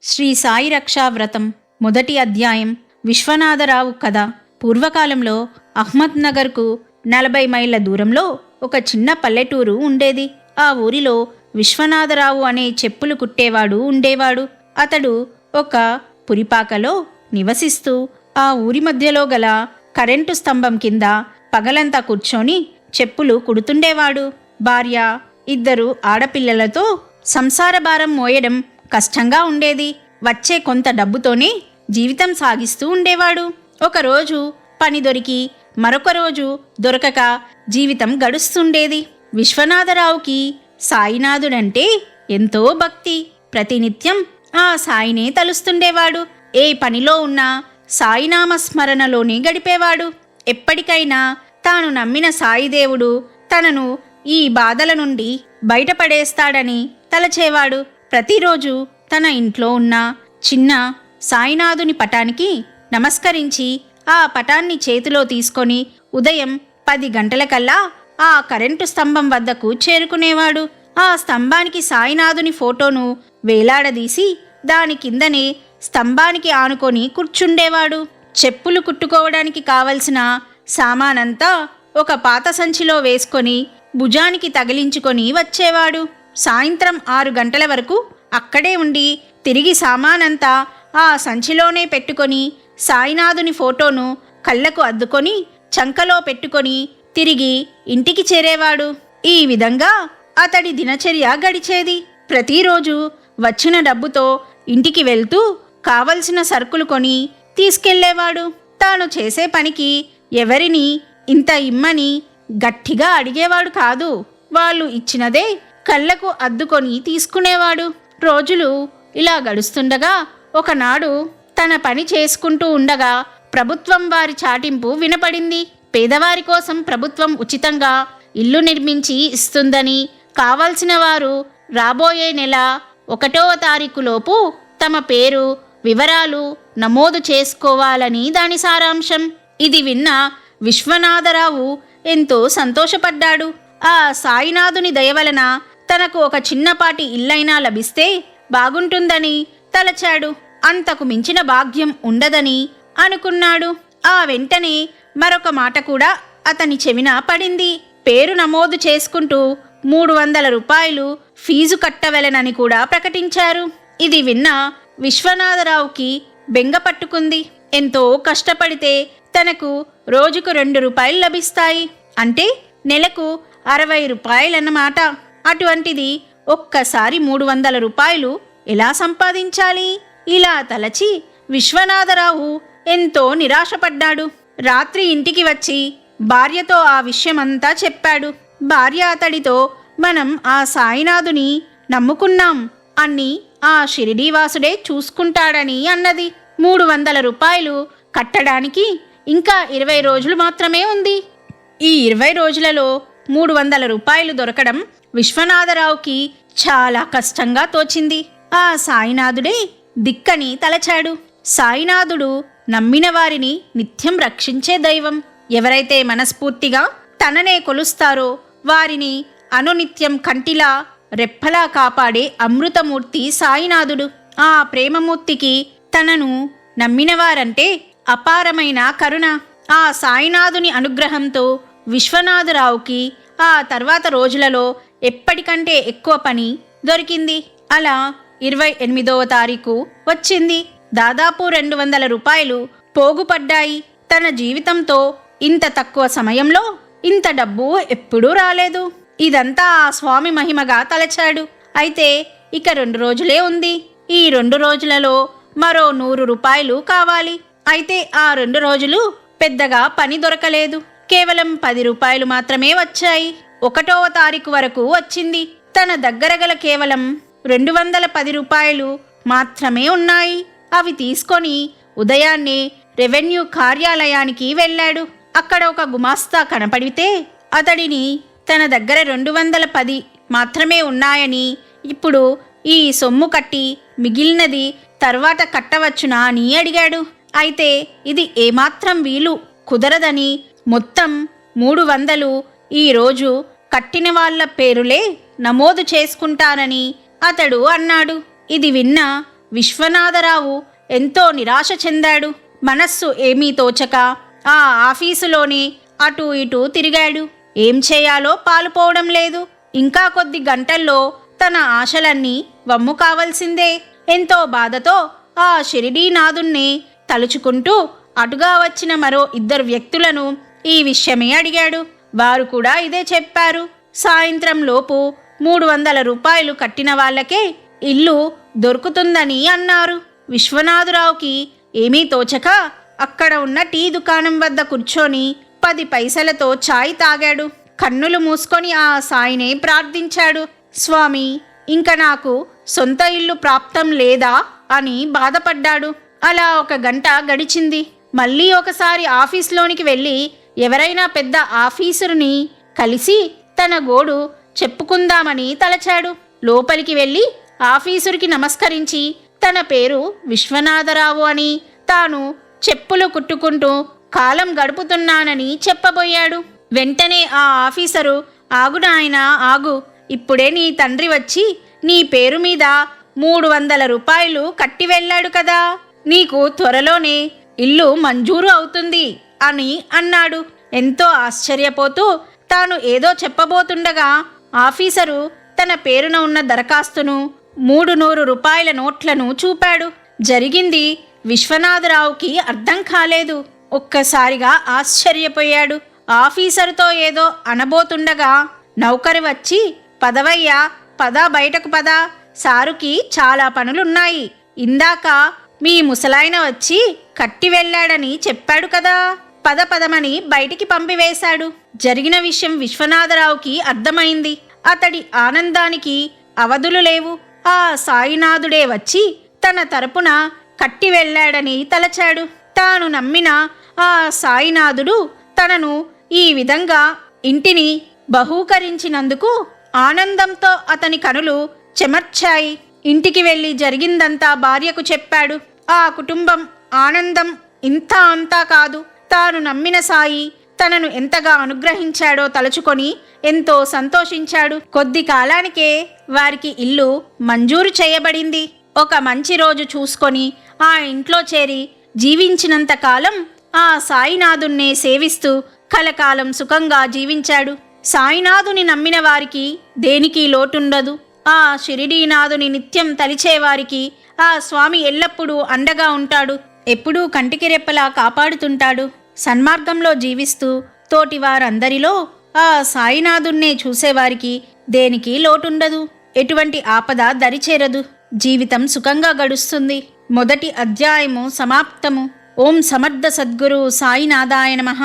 శ్రీ సాయి రక్షా వ్రతం మొదటి అధ్యాయం. విశ్వనాథరావు కథ. పూర్వకాలంలో అహ్మద్నగర్కు 40 మైళ్ళ దూరంలో ఒక చిన్న పల్లెటూరు ఉండేది. ఆ ఊరిలో విశ్వనాథరావు అనే చెప్పులు కుట్టేవాడు ఉండేవాడు. అతడు ఒక పురిపాకలో నివసిస్తూ ఆ ఊరి మధ్యలో గల కరెంటు స్తంభం కింద పగలంతా కూర్చొని చెప్పులు కుడుతుండేవాడు. భార్య, 2 ఆడపిల్లలతో సంసార భారం మోయడం కష్టంగా ఉండేది. వచ్చే కొంత డబ్బుతోనే జీవితం సాగిస్తూ ఉండేవాడు. ఒకరోజు పని దొరికి మరొక రోజు దొరకక జీవితం గడుస్తుండేది. విశ్వనాథరావుకి సాయినాథుడంటే ఎంతో భక్తి. ప్రతినిత్యం ఆ సాయినే తలుస్తుండేవాడు. ఏ పనిలో ఉన్నా సాయినామ స్మరణలోనే గడిపేవాడు. ఎప్పటికైనా తాను నమ్మిన సాయిదేవుడు తనను ఈ బాధల నుండి బయటపడేస్తాడని తలచేవాడు. ప్రతిరోజు తన ఇంట్లో ఉన్న చిన్న సాయినాథుని పటానికి నమస్కరించి ఆ పటాన్ని చేతిలో తీసుకొని ఉదయం 10 గంటలకల్లా ఆ కరెంటు స్తంభం వద్దకు చేరుకునేవాడు. ఆ స్తంభానికి సాయినాథుని ఫోటోను వేలాడదీసి దాని కిందనే స్తంభానికి ఆనుకొని కూర్చుండేవాడు. చెప్పులు కుట్టుకోవడానికి కావలసిన సామానంతా ఒక పాత సంచిలో వేసుకొని భుజానికి తగిలించుకొని వచ్చేవాడు. సాయంత్రం 6 గంటల వరకు అక్కడే ఉండి తిరిగి సామానంతా ఆ సంచిలోనే పెట్టుకొని సాయినాథుని ఫోటోను కళ్ళకు అద్దుకొని చంకలో పెట్టుకొని తిరిగి ఇంటికి చేరేవాడు. ఈ విధంగా అతడి దినచర్య గడిచేది. ప్రతిరోజు వచ్చిన డబ్బుతో ఇంటికి వెళ్తూ కావలసిన సరుకులు కొని తీసుకెళ్లేవాడు. తాను చేసే పనికి ఎవరిని ఇంత ఇమ్మని గట్టిగా అడిగేవాడు కాదు. వాళ్ళు ఇచ్చినదే కళ్ళకు అద్దుకొని తీసుకునేవాడు. రోజులు ఇలా గడుస్తుండగా ఒకనాడు తన పని చేసుకుంటూ ఉండగా ప్రభుత్వం వారి చాటింపు వినపడింది. పేదవారి కోసం ప్రభుత్వం ఉచితంగా ఇల్లు నిర్మించి ఇస్తుందని, కావలసిన వారు రాబోయే నెల 1వ తారీఖులోపు తమ పేరు వివరాలు నమోదు చేసుకోవాలని దాని సారాంశం. ఇది విన్న విశ్వనాథరావు ఎంతో సంతోషపడ్డాడు. ఆ సాయినాథుని దయవలన తనకు ఒక చిన్నపాటి ఇల్లైనా లభిస్తే బాగుంటుందని తలచాడు. అంతకు మించిన భాగ్యం ఉండదని అనుకున్నాడు. ఆ వెంటనే మరొక మాట కూడా అతని చెవిన పడింది. పేరు నమోదు చేసుకుంటూ 300 రూపాయలు ఫీజు కట్టవలెనని కూడా ప్రకటించారు. ఇది విన్న విశ్వనాథరావుకి బెంగ పట్టుకుంది. ఎంతో కష్టపడితే తనకు రోజుకు 2 రూపాయలు లభిస్తాయి అంటే నెలకు 60 రూపాయలన్నమాట. అటువంటిది ఒక్కసారి 300 రూపాయలు ఎలా సంపాదించాలి? ఇలా తలచి విశ్వనాథరావు ఎంతో నిరాశపడ్డాడు. రాత్రి ఇంటికి వచ్చి భార్యతో ఆ విషయమంతా చెప్పాడు. భార్య అతడితో, మనం ఆ సాయినాథుని నమ్ముకున్నాం, అన్ని ఆ షిరిడీవాసుడే చూసుకుంటాడని అన్నది. 300 రూపాయలు కట్టడానికి ఇంకా 20 రోజులు మాత్రమే ఉంది. ఈ 20 రోజులలో 300 రూపాయలు దొరకడం విశ్వనాథరావుకి చాలా కష్టంగా తోచింది. ఆ సాయినాథుడే దిక్కని తలచాడు. సాయినాథుడు నమ్మిన వారిని నిత్యం రక్షించే దైవం. ఎవరైతే మనస్ఫూర్తిగా తననే కొలుస్తారో వారిని అనునిత్యం కంటిలా రెప్పలా కాపాడే అమృతమూర్తి సాయినాథుడు. ఆ ప్రేమమూర్తికి తనను నమ్మినవారంటే అపారమైన కరుణ. ఆ సాయినాథుని అనుగ్రహంతో విశ్వనాథరావుకి ఆ తర్వాత రోజులలో ఎప్పటికంటే ఎక్కువ పని దొరికింది. అలా 28వ తారీఖు వచ్చింది. దాదాపు 200 రూపాయలు పోగుపడ్డాయి. తన జీవితంతో ఇంత తక్కువ సమయంలో ఇంత డబ్బు ఎప్పుడూ రాలేదు. ఇదంతా ఆ స్వామి మహిమగా తలచాడు. అయితే ఇక 2 రోజులే ఉంది. ఈ 2 రోజులలో మరో 100 రూపాయలు కావాలి. అయితే ఆ 2 రోజులు పెద్దగా పని దొరకలేదు. కేవలం 10 రూపాయలు మాత్రమే వచ్చాయి. 1వ తారీఖు వరకు వచ్చింది. తన దగ్గర గల కేవలం 210 రూపాయలు మాత్రమే ఉన్నాయి. అవి తీసుకొని ఉదయాన్నే రెవెన్యూ కార్యాలయానికి వెళ్ళాడు. అక్కడ ఒక గుమాస్తా కనపడితే అతడిని తన దగ్గర 210 మాత్రమే ఉన్నాయని, ఇప్పుడు ఈ సొమ్ము కట్టి మిగిలినది తర్వాత కట్టవచ్చునా అని అడిగాడు. అయితే ఇది ఏమాత్రం వీలు కుదరదని, మొత్తం 300 ఈరోజు కట్టిన వాళ్ల పేరులే నమోదు చేసుకుంటానని అతడు అన్నాడు. ఇది విన్న విశ్వనాథరావు ఎంతో నిరాశ చెందాడు. మనస్సు ఏమీ తోచక ఆ ఆఫీసులోనే అటూ ఇటూ తిరిగాడు. ఏం చేయాలో పాలుపోవడం లేదు. ఇంకా కొద్ది గంటల్లో తన ఆశలన్నీ వమ్ము కావలసిందే. ఎంతో బాధతో ఆ షిరిడీనాథుణ్ణి తలుచుకుంటూ అటుగా వచ్చిన మరో 2 వ్యక్తులను ఈ విషయమే అడిగాడు. వారు కూడా ఇదే చెప్పారు. సాయంత్రం లోపు 300 రూపాయలు కట్టిన వాళ్ళకే ఇల్లు దొరుకుతుందని అన్నారు. విశ్వనాథరావుకి ఏమీ తోచక అక్కడ ఉన్న టీ దుకాణం వద్ద కూర్చొని 10 పైసలతో ఛాయ్ తాగాడు. కన్నులు మూసుకొని ఆ సాయినే ప్రార్థించాడు. స్వామి, ఇంక నాకు సొంత ఇల్లు ప్రాప్తం లేదా అని బాధపడ్డాడు. అలా 1 గంట గడిచింది. మళ్ళీ ఒకసారి ఆఫీస్లోనికి వెళ్ళి ఎవరైనా పెద్ద ఆఫీసరుని కలిసి తన గోడు చెప్పుకుందామని తలచాడు. లోపలికి వెళ్ళి ఆఫీసరుకి నమస్కరించి తన పేరు విశ్వనాథరావు అని, తాను చెప్పులు కుట్టుకుంటూ కాలం గడుపుతున్నానని చెప్పబోయాడు. వెంటనే ఆ ఆఫీసరు, ఆగు నాయనా ఆగు, ఇప్పుడే నీ తండ్రి వచ్చి నీ పేరు మీద 300 రూపాయలు కట్టి వెళ్ళాడు కదా, నీకు త్వరలోనే ఇల్లు మంజూరు అవుతుంది అని అన్నాడు. ఎంతో ఆశ్చర్యపోతూ తాను ఏదో చెప్పబోతుండగా ఆఫీసరు తన పేరున ఉన్న దరఖాస్తును 300 రూపాయల నోట్లను చూపాడు. జరిగింది విశ్వనాథరావుకి అర్థం కాలేదు. ఒక్కసారిగా ఆశ్చర్యపోయాడు. ఆఫీసరుతో ఏదో అనబోతుండగా నౌకరు వచ్చి, పదవయ్యా, పద బయటకు పద, సారుకి చాలా పనులున్నాయి, ఇందాక మీ ముసలాయన వచ్చి కట్టి వెళ్ళాడని చెప్పాడు కదా, పదమని బయటికి పంపివేశాడు. జరిగిన విషయం విశ్వనాథరావుకి అర్థమైంది. అతడి ఆనందానికి అవధులు లేవు. ఆ సాయినాథుడే వచ్చి తన తరపున కట్టి వెళ్ళాడని తలచాడు. తాను నమ్మిన ఆ సాయినాథుడు తనను ఈ విధంగా ఇంటిని బహూకరించినందుకు ఆనందంతో అతని కనులు చెమర్చాయి. ఇంటికి వెళ్ళి జరిగిందంతా భార్యకు చెప్పాడు. ఆ కుటుంబం ఆనందం ఇంత అంతా కాదు. తాను నమ్మిన సాయి తనను ఎంతగా అనుగ్రహించాడో తలుచుకొని ఎంతో సంతోషించాడు. కొద్ది కాలానికే వారికి ఇల్లు మంజూరు చేయబడింది. ఒక మంచి రోజు చూసుకొని ఆ ఇంట్లో చేరి జీవించినంత కాలం ఆ సాయినాథున్నే సేవిస్తూ కలకాలం సుఖంగా జీవించాడు. సాయినాథుని నమ్మిన వారికి దేనికి లోటుండదు. ఆ షిరిడీనాథుని నిత్యం తలిచేవారికి ఆ స్వామి ఎల్లప్పుడూ అండగా ఉంటాడు. ఎప్పుడూ కంటికి రెప్పలా కాపాడుతుంటాడు. సన్మార్గంలో జీవిస్తూ తోటి వారందరిలో ఆ సాయినాథున్నే చూసేవారికి దేనికి లోటుండదు. ఎటువంటి ఆపద దరిచేరదు. జీవితం సుఖంగా గడుస్తుంది. మొదటి అధ్యాయము సమాప్తము. ఓం సమర్థ సద్గురు సాయినాథాయ నమః.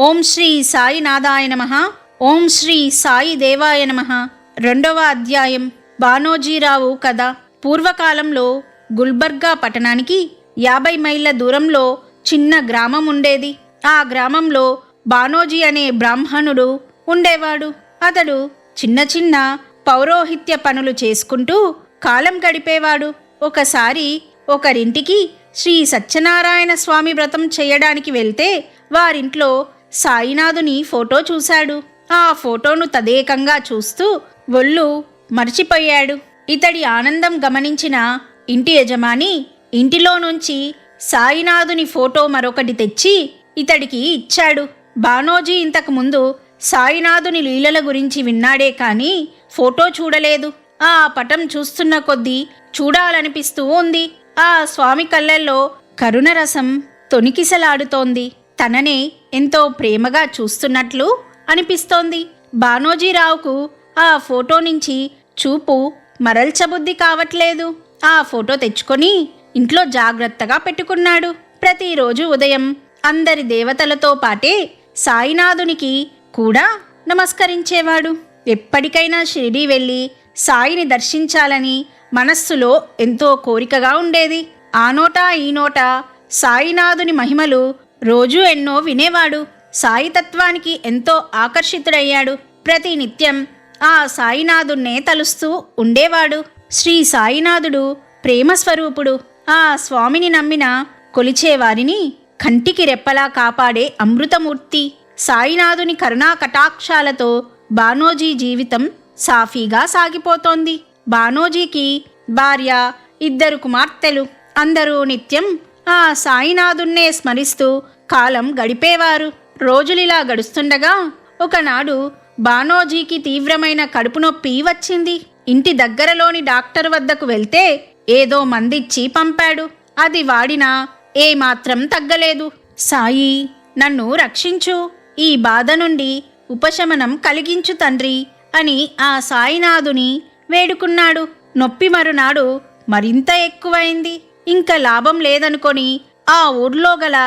ఓం శ్రీ సాయినాథాయ నమః. ఓం శ్రీ సాయి దేవాయ నమః. 2వ అధ్యాయం బానోజీరావు కథ. పూర్వకాలంలో గుల్బర్గా పట్టణానికి 50 మైళ్ళ దూరంలో చిన్న గ్రామం ఉండేది. ఆ గ్రామంలో బానోజీ అనే బ్రాహ్మణుడు ఉండేవాడు. అతడు చిన్న చిన్న పౌరోహిత్య పనులు చేసుకుంటూ కాలం గడిపేవాడు. ఒకసారి ఒకరింటికి శ్రీ సత్యనారాయణ స్వామి వ్రతం చేయడానికి వెళ్తే వారింట్లో సాయినాథుని ఫోటో చూశాడు. ఆ ఫోటోను తదేకంగా చూస్తూ ఒళ్ళు మర్చిపోయాడు. ఇతడి ఆనందం గమనించిన ఇంటి యజమాని ఇంటిలో నుంచి సాయినాథుని ఫోటో మరొకటి తెచ్చి ఇతడికి ఇచ్చాడు. బానోజీ ఇంతకు ముందు సాయినాథుని లీలల గురించి విన్నాడే కానీ ఫోటో చూడలేదు. ఆ పటం చూస్తున్న కొద్దీ చూడాలనిపిస్తూ ఉంది. ఆ స్వామి కళ్ళల్లో కరుణరసం తొణికిసలాడుతోంది. తననే ఎంతో ప్రేమగా చూస్తున్నట్లు అనిపిస్తోంది. బానోజీరావుకు ఆ ఫోటో నుంచి చూపు మరల్చబుద్ధి కావట్లేదు. ఆ ఫోటో తెచ్చుకొని ఇంట్లో జాగ్రత్తగా పెట్టుకున్నాడు. ప్రతిరోజు ఉదయం అందరి దేవతలతో పాటే సాయినాథునికి కూడా నమస్కరించేవాడు. ఎప్పటికైనా షిరిడీ వెళ్ళి సాయిని దర్శించాలని మనస్సులో ఎంతో కోరికగా ఉండేది. ఆ నోట ఈ నోట సాయినాథుని మహిమలు రోజూ ఎన్నో వినేవాడు. సాయితత్వానికి ఎంతో ఆకర్షితుడయ్యాడు. ప్రతి నిత్యం ఆ సాయినాథున్నే తలుస్తూ ఉండేవాడు. శ్రీ సాయినాథుడు ప్రేమస్వరూపుడు. ఆ స్వామిని నమ్మిన కొలిచేవారిని కంటికి రెప్పలా కాపాడే అమృతమూర్తి. సాయినాథుని కరుణా కటాక్షాలతో బానోజీ జీవితం సాఫీగా సాగిపోతోంది. బానోజీకి భార్య, 2 కుమార్తెలు. అందరూ నిత్యం ఆ సాయినాథున్నే స్మరిస్తూ కాలం గడిపేవారు. రోజులిలా గడుస్తుండగా ఒకనాడు బానోజీకి తీవ్రమైన కడుపు నొప్పి వచ్చింది. ఇంటి దగ్గరలోని డాక్టర్ వద్దకు వెళ్తే ఏదో మందిచ్చి పంపాడు. అది వాడినా ఏమాత్రం తగ్గలేదు. సాయి, నన్ను రక్షించు, ఈ బాధ నుండి ఉపశమనం కలిగించు తండ్రి అని ఆ సాయినాథుని వేడుకున్నాడు. నొప్పి మరునాడు మరింత ఎక్కువైంది. ఇంక లాభం లేదనుకొని ఆ ఊర్లో గల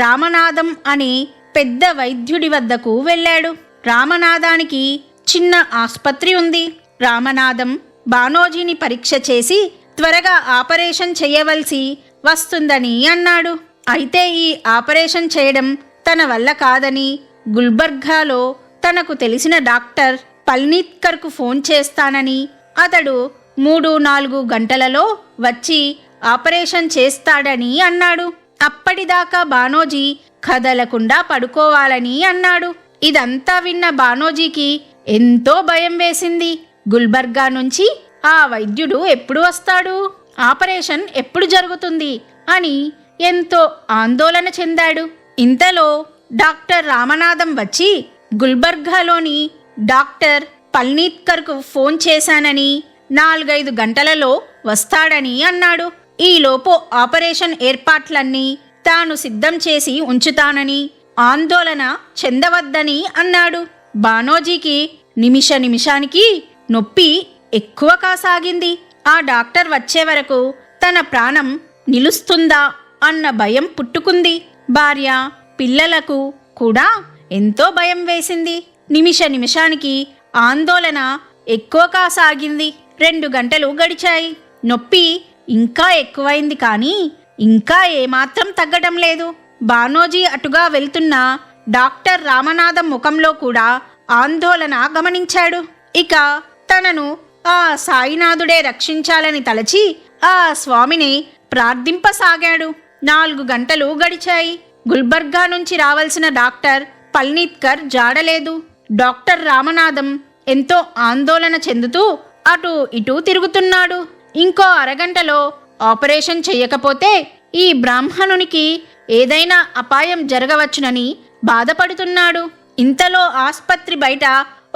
రామనాథం అనే పెద్ద వైద్యుడి వద్దకు వెళ్ళాడు. రామనాథానికి చిన్న ఆస్పత్రి ఉంది. రామనాథం బానోజీని పరీక్ష చేసి త్వరగా ఆపరేషన్ చేయవలసి వస్తుందని అన్నాడు. అయితే ఈ ఆపరేషన్ చేయడం తన వల్ల కాదని గుల్బర్గాలో తనకు తెలిసిన డాక్టర్ పల్నీత్కర్కు ఫోన్ చేస్తానని, అతడు 3-4 గంటలలో వచ్చి ఆపరేషన్ చేస్తాడని అన్నాడు. అప్పటిదాకా బానోజీ కదలకుండా పడుకోవాలని అన్నాడు. ఇదంతా విన్న బానోజీకి ఎంతో భయం వేసింది. గుల్బర్గా నుంచి ఆ వైద్యుడు ఎప్పుడు వస్తాడు, ఆపరేషన్ ఎప్పుడు జరుగుతుంది అని ఎంతో ఆందోళన చెందాడు. ఇంతలో డాక్టర్ రామనాథం వచ్చి గుల్బర్గాలోని డాక్టర్ పల్నీత్కర్కు ఫోన్ చేశానని 4-5 గంటలలో వస్తాడని అన్నాడు. ఈలోపు ఆపరేషన్ ఏర్పాట్లన్నీ తాను సిద్ధం చేసి ఉంచుతానని, ఆందోళన చెందవద్దని అన్నాడు. బానోజీకి నిమిషానికి నొప్పి ఎక్కువ కాసాగింది. ఆ డాక్టర్ వచ్చే వరకు తన ప్రాణం నిలుస్తుందా అన్న భయం పుట్టుకుంది. భార్య పిల్లలకు కూడా ఎంతో భయం వేసింది. నిమిషానికి ఆందోళన ఎక్కువ కాసాగింది. 2 గంటలు గడిచాయి. నొప్పి ఇంకా ఎక్కువైంది, కానీ ఇంకా ఏమాత్రం తగ్గడం లేదు. బానోజీ అటుగా వెళ్తున్న డాక్టర్ రామనాథం ముఖంలో కూడా ఆందోళన గమనించాడు. ఇక తనను ఆ సాయినాథుడే రక్షించాలని తలచి ఆ స్వామిని ప్రార్థింపసాగాడు. 4 గంటలు గడిచాయి. గుల్బర్గా నుంచి రావాల్సిన డాక్టర్ పల్నీత్కర్ జాడలేదు. డాక్టర్ రామనాథం ఎంతో ఆందోళన చెందుతూ అటు ఇటూ తిరుగుతున్నాడు. ఇంకో అరగంటలో ఆపరేషన్ చెయ్యకపోతే ఈ బ్రాహ్మణునికి ఏదైనా అపాయం జరగవచ్చునని బాధపడుతున్నాడు. ఇంతలో ఆస్పత్రి బయట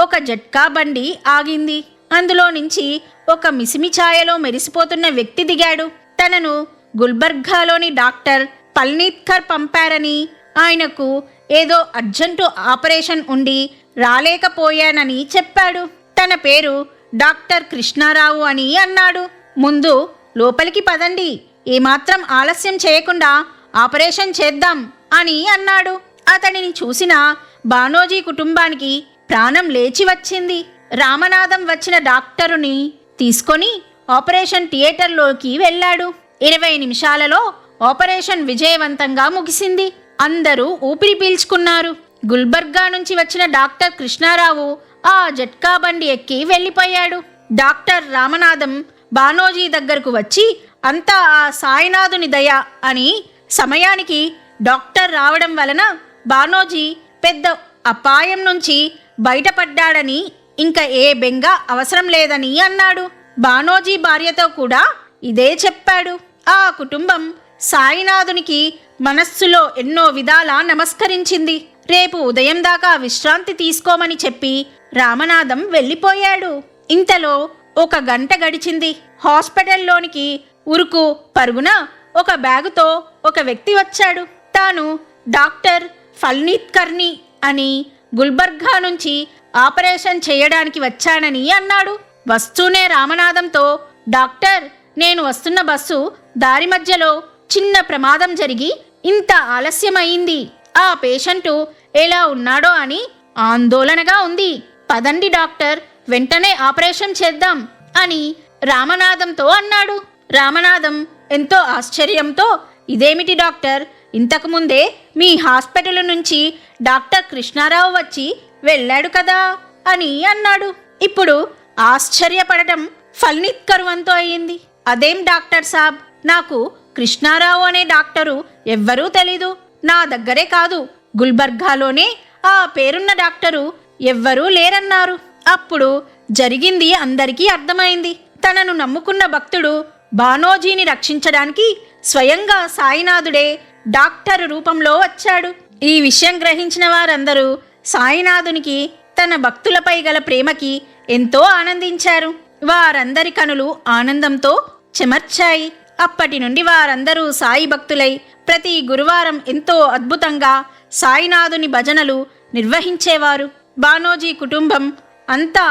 ఒక జట్కా బండి ఆగింది. అందులో నుంచి ఒక మిసిమి ఛాయలో మెరిసిపోతున్న వ్యక్తి దిగాడు. తనను గుల్బర్గాలోని డాక్టర్ పల్నీత్కర్ పంపారని, ఆయనకు ఏదో అర్జెంటు ఆపరేషన్ ఉండి రాలేకపోయానని చెప్పాడు. తన పేరు డాక్టర్ కృష్ణారావు అని అన్నాడు. ముందు లోపలికి పదండి, ఏమాత్రం ఆలస్యం చేయకుండా ఆపరేషన్ చేద్దాం అని అన్నాడు. అతడిని చూసిన బానోజీ కుటుంబానికి ప్రాణం లేచి వచ్చింది. రామనాథం వచ్చిన డాక్టరుని తీసుకొని ఆపరేషన్ థియేటర్లోకి వెళ్ళాడు. 20 నిమిషాలలో ఆపరేషన్ విజయవంతంగా ముగిసింది. అందరూ ఊపిరి పీల్చుకున్నారు. గుల్బర్గా నుంచి వచ్చిన డాక్టర్ కృష్ణారావు ఆ జట్కా బండి ఎక్కి వెళ్ళిపోయాడు. డాక్టర్ రామనాథం బానోజీ దగ్గరకు వచ్చి అంతా ఆ సాయినాథుని దయ అని, సమయానికి డాక్టర్ రావడం వలన బానోజీ పెద్ద అపాయం నుంచి బయటపడ్డాడని, ఇంకా ఏ బెంగ అవసరం లేదని అన్నాడు. బానోజీ భార్యతో కూడా ఇదే చెప్పాడు. ఆ కుటుంబం సాయినాథునికి మనస్సులో ఎన్నో విధాలా నమస్కరించింది. రేపు ఉదయం దాకా విశ్రాంతి తీసుకోమని చెప్పి రామనాథం వెళ్ళిపోయాడు. ఇంతలో 1 గంట గడిచింది. హాస్పిటల్లోనికి ఉరుకు పరుగున ఒక బ్యాగుతో ఒక వ్యక్తి వచ్చాడు. తాను డాక్టర్ పల్నీత్కర్ని అని, గుల్బర్గా నుంచి ఆపరేషన్ చేయడానికి వచ్చానని అన్నాడు. వస్తూనే రామనాథంతో, డాక్టర్, నేను వస్తున్న బస్సు దారి మధ్యలో చిన్న ప్రమాదం జరిగి ఇంత ఆలస్యమైంది. ఆ పేషెంటు ఎలా ఉన్నాడో అని ఆందోళనగా ఉంది. పదండి డాక్టర్, వెంటనే ఆపరేషన్ చేద్దాం అని రామనాథంతో అన్నాడు. రామనాథం ఎంతో ఆశ్చర్యంతో, ఇదేమిటి డాక్టర్, ఇంతకుముందే మీ హాస్పిటల్ నుంచి డాక్టర్ కృష్ణారావు వచ్చి వెళ్ళాడు కదా అని అన్నాడు. ఇప్పుడు ఆశ్చర్యపడటం పల్నీత్కర్ వంతు అయింది. అదేం డాక్టర్ సాబ్, నాకు కృష్ణారావు అనే డాక్టరు ఎవ్వరూ తెలీదు. నా దగ్గరే కాదు, గుల్బర్గాలోనే ఆ పేరున్న డాక్టరు ఎవ్వరూ లేరన్నారు. అప్పుడు జరిగింది అందరికీ అర్థమైంది. తనను నమ్ముకున్న భక్తుడు బానోజీని రక్షించడానికి స్వయంగా సాయినాథుడే డాక్టర్ రూపంలో వచ్చాడు. ఈ విషయం గ్రహించిన వారందరూ సాయినాథునికి తన భక్తులపై గల ప్రేమకి ఎంతో ఆనందించారు. వారందరి కనులు ఆనందంతో చెమర్చాయి. అప్పటి నుండి వారందరూ సాయి భక్తులై ప్రతి గురువారం ఎంతో అద్భుతంగా సాయినాథుని భజనలు నిర్వహించేవారు. బానోజీ కుటుంబం అంతా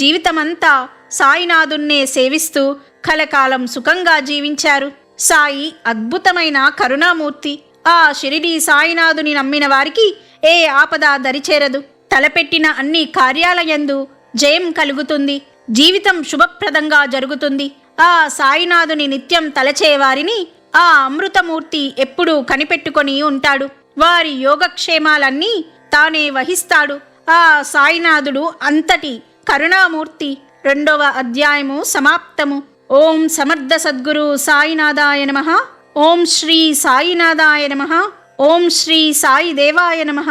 జీవితమంతా సాయినాథున్నే సేవిస్తూ కలకాలం సుఖంగా జీవించారు. సాయి అద్భుతమైన కరుణామూర్తి. ఆ షిరిడీ సాయినాథుని నమ్మిన వారికి ఏ ఆపద దరిచేరదు. తలపెట్టిన అన్ని కార్యాలయందు జయం కలుగుతుంది. జీవితం శుభప్రదంగా జరుగుతుంది. ఆ సాయినాథుని నిత్యం తలచేవారిని ఆ అమృతమూర్తి ఎప్పుడూ కనిపెట్టుకొని ఉంటాడు. వారి యోగక్షేమాలన్నీ తానే వహిస్తాడు. ఆ సాయినాథుడు అంతటి కరుణామూర్తి. 2వ అధ్యాయము సమాప్తము. ఓం సమర్థ సద్గురు సాయినాథాయ నమః. ఓం శ్రీ సాయినాథాయ నమః. ఓం శ్రీ సాయి దేవాయ నమః.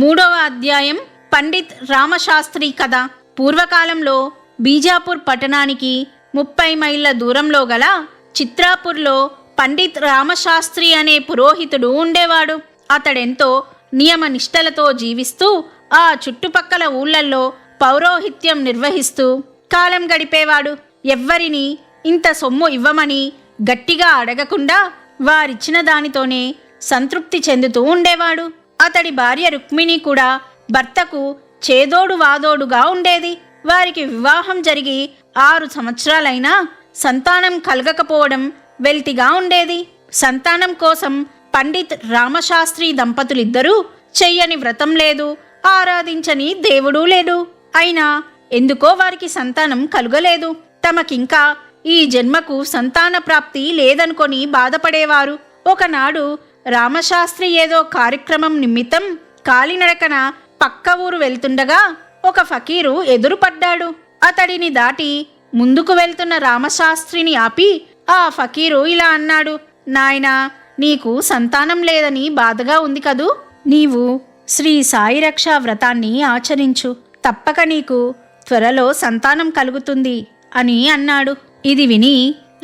3వ అధ్యాయం పండిత్ రామశాస్త్రి కథ. పూర్వకాలంలో బీజాపూర్ పట్టణానికి 30 మైళ్ళ దూరంలో గల చిత్రాపూర్లో పండిత్ రామశాస్త్రి అనే పురోహితుడు ఉండేవాడు. అతడెంతో నియమనిష్టలతో జీవిస్తూ ఆ చుట్టుపక్కల ఊళ్ళల్లో పౌరోహిత్యం నిర్వహిస్తూ కాలం గడిపేవాడు. ఎవ్వరినీ ఇంత సొమ్ము ఇవ్వమని గట్టిగా అడగకుండా వారిచ్చిన దానితోనే సంతృప్తి చెందుతూ ఉండేవాడు. అతడి భార్య రుక్మిణి కూడా భర్తకు చేదోడు వాదోడుగా ఉండేది. వారికి వివాహం జరిగి 6 సంవత్సరాలైనా సంతానం కలగకపోవడం వెల్తిగా ఉండేది. సంతానం కోసం పండిత్ రామశాస్త్రి దంపతులిద్దరూ చెయ్యని వ్రతం లేదు, ఆరాధించని దేవుడూ లేడు. అయినా ఎందుకో వారికి సంతానం కలుగలేదు. తమకింకా ఈ జన్మకు సంతాన ప్రాప్తి లేదనుకొని బాధపడేవారు. ఒకనాడు రామశాస్త్రి ఏదో కార్యక్రమం నిమిత్తం కాలినడకన పక్క ఊరు వెళ్తుండగా ఒక ఫకీరు ఎదురుపడ్డాడు. అతడిని దాటి ముందుకు వెళ్తున్న రామశాస్త్రిని ఆపి ఆ ఫకీరు ఇలా అన్నాడు: నాయనా, నీకు సంతానం లేదని బాధగా ఉంది కదూ. నీవు శ్రీ సాయి రక్షా వ్రతాన్ని ఆచరించు. తప్పక నీకు త్వరలో సంతానం కలుగుతుంది అని అన్నాడు. ఇది విని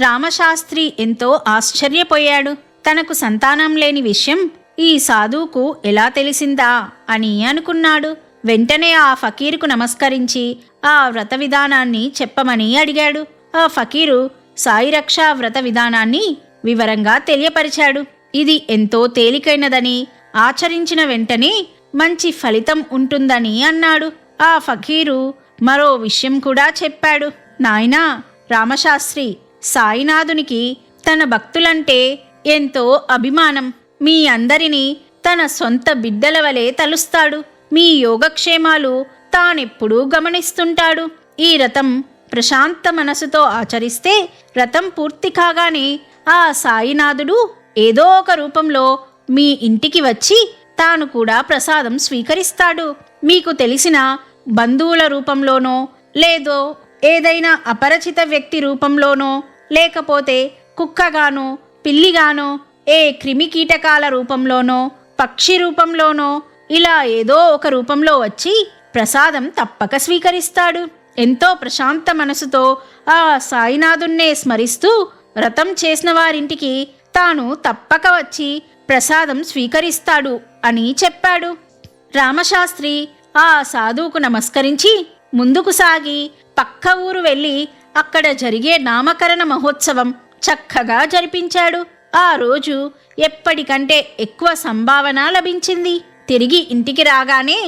రామశాస్త్రి ఎంతో ఆశ్చర్యపోయాడు. తనకు సంతానం లేని విషయం ఈ సాధువుకు ఎలా తెలిసిందా అని అనుకున్నాడు. వెంటనే ఆ ఫకీరుకు నమస్కరించి ఆ వ్రత విధానాన్ని చెప్పమని అడిగాడు. ఆ ఫకీరు సాయి రక్షా వ్రత విధానాన్ని వివరంగా తెలియపరిచాడు. ఇది ఎంతో తేలికైనదని, ఆచరించిన వెంటనే మంచి ఫలితం ఉంటుందని అన్నాడు. ఆ ఫకీరు మరో విషయం కూడా చెప్పాడు. నాయనా రామశాస్త్రి, సాయినాథునికి తన భక్తులంటే ఎంతో అభిమానం. మీ అందరినీ తన సొంత బిడ్డల వలె తలుస్తాడు. మీ యోగక్షేమాలు తానెప్పుడూ గమనిస్తుంటాడు. ఈ రథం ప్రశాంత మనసుతో ఆచరిస్తే రథం పూర్తి కాగానే ఆ సాయినాథుడు ఏదో ఒక రూపంలో మీ ఇంటికి వచ్చి తాను కూడా ప్రసాదం స్వీకరిస్తాడు. మీకు తెలిసిన బంధువుల రూపంలోనో, లేదో ఏదైనా అపరిచిత వ్యక్తి రూపంలోనో, లేకపోతే కుక్కగానో, పిల్లిగానో, ఏ క్రిమికీటకాల రూపంలోనో, పక్షి రూపంలోనో, ఇలా ఏదో ఒక రూపంలో వచ్చి ప్రసాదం తప్పక స్వీకరిస్తాడు. ఎంతో ప్రశాంత మనసుతో ఆ సాయినాథున్నే స్మరిస్తూ వ్రతం చేసిన వారింటికి తాను తప్పక వచ్చి ప్రసాదం స్వీకరిస్తాడు అని చెప్పాడు. రామశాస్త్రి ఆ సాధువుకు నమస్కరించి ముందుకు సాగి పక్క ఊరు వెళ్ళి అక్కడ జరిగే నామకరణ మహోత్సవం చక్కగా జరిపించాడు. ఆ రోజు ఎప్పటికంటే ఎక్కువ సంభావన లభించింది. తిరిగి ఇంటికి రాగానే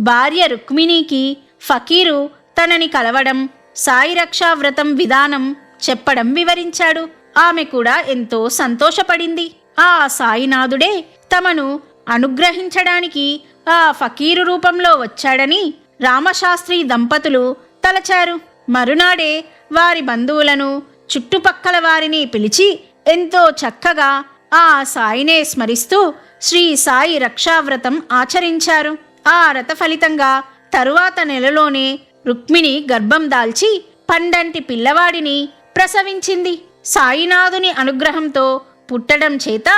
భార్య రుక్మిణికి ఫకీరు తనని కలవడం, సాయి రక్షా వ్రతం విధానం చెప్పడం వివరించాడు. ఆమె కూడా ఎంతో సంతోషపడింది. ఆ సాయినాథుడే తమను అనుగ్రహించడానికి ఆ ఫకీరు రూపంలో వచ్చాడని రామశాస్త్రి దంపతులు తలచారు. మరునాడే వారి బంధువులను, చుట్టుపక్కల వారిని పిలిచి ఎంతో చక్కగా ఆ సాయినే స్మరిస్తూ శ్రీ సాయి రక్షావ్రతం ఆచరించారు. ఆ వ్రత ఫలితంగా తరువాత నెలలోనే రుక్మిణి గర్భం దాల్చి పండంటి పిల్లవాడిని ప్రసవించింది. సాయినాథుని అనుగ్రహంతో పుట్టడం చేత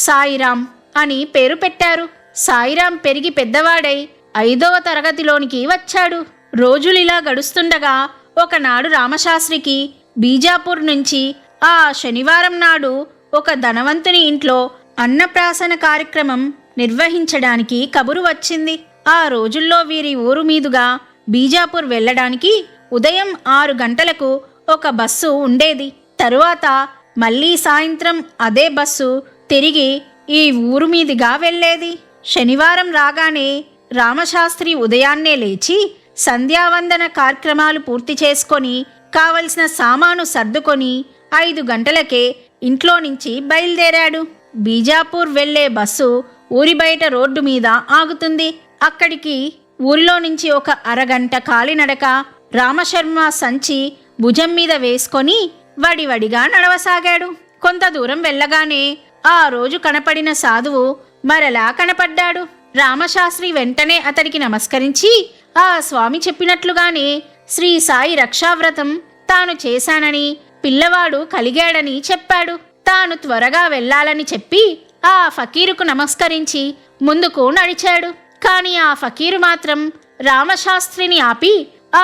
సాయిరాం అని పేరు పెట్టారు. సాయిరాం పెరిగి పెద్దవాడై 5వ తరగతిలోనికి వచ్చాడు. రోజులిలా గడుస్తుండగా ఒకనాడు రామశాస్త్రికి బీజాపూర్ నుంచి ఆ శనివారం నాడు ఒక ధనవంతుని ఇంట్లో అన్నప్రాసన కార్యక్రమం నిర్వహించడానికి కబురు వచ్చింది. ఆ రోజుల్లో వీరి ఊరు మీదుగా బీజాపూర్ వెళ్ళడానికి ఉదయం 6 గంటలకు ఒక బస్సు ఉండేది. తరువాత మళ్ళీ సాయంత్రం అదే బస్సు తిరిగి ఈ ఊరు మీదుగా వెళ్ళేది. శనివారం రాగానే రామశాస్త్రి ఉదయాన్నే లేచి సంధ్యావందన కార్యక్రమాలు పూర్తి చేసుకొని కావలసిన సామాను సర్దుకొని 5 గంటలకే ఇంట్లో నుంచి బయలుదేరాడు. బీజాపూర్ వెళ్లే బస్సు ఊరి బయట రోడ్డు మీద ఆగుతుంది. అక్కడికి ఊరిలో నుంచి ఒక అరగంట కాలినడక రామశర్మ సంచి భుజం మీద వేసుకొని వడివడిగా నడవసాగాడు. కొంత దూరం వెళ్ళగానే ఆ రోజు కనపడిన సాధువు మరలా కనపడ్డాడు. రామశాస్త్రి వెంటనే అతడికి నమస్కరించి ఆ స్వామి చెప్పినట్లుగానే శ్రీ సాయి రక్షావ్రతం తాను చేశానని, పిల్లవాడు కలిగాడని చెప్పాడు. తాను త్వరగా వెళ్ళాలని చెప్పి ఆ ఫకీరుకు నమస్కరించి ముందుకు నడిచాడు. కాని ఆ ఫకీరు మాత్రం రామశాస్త్రిని ఆపి,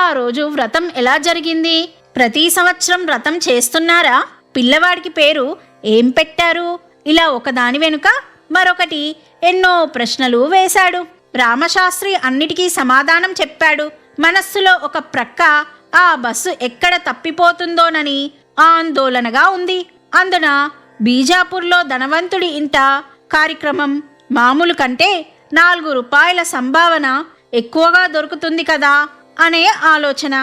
ఆ రోజు వ్రతం ఎలా జరిగింది? ప్రతి సంవత్సరం వ్రతం చేస్తున్నారా? పిల్లవాడికి పేరు ఏం పెట్టారు? ఇలా ఒకదాని వెనుక మరొకటి ఎన్నో ప్రశ్నలు వేశాడు. రామశాస్త్రి అన్నిటికీ సమాధానం చెప్పాడు. మనస్సులో ఒక ప్రక్క ఆ బస్సు ఎక్కడ తప్పిపోతుందోనని ఆందోళనగా ఉంది. అందున బీజాపూర్లో ధనవంతుడి ఇంట కార్యక్రమం మామూలు కంటే 4 రూపాయల సంభావన ఎక్కువగా దొరుకుతుంది కదా అనే ఆలోచన.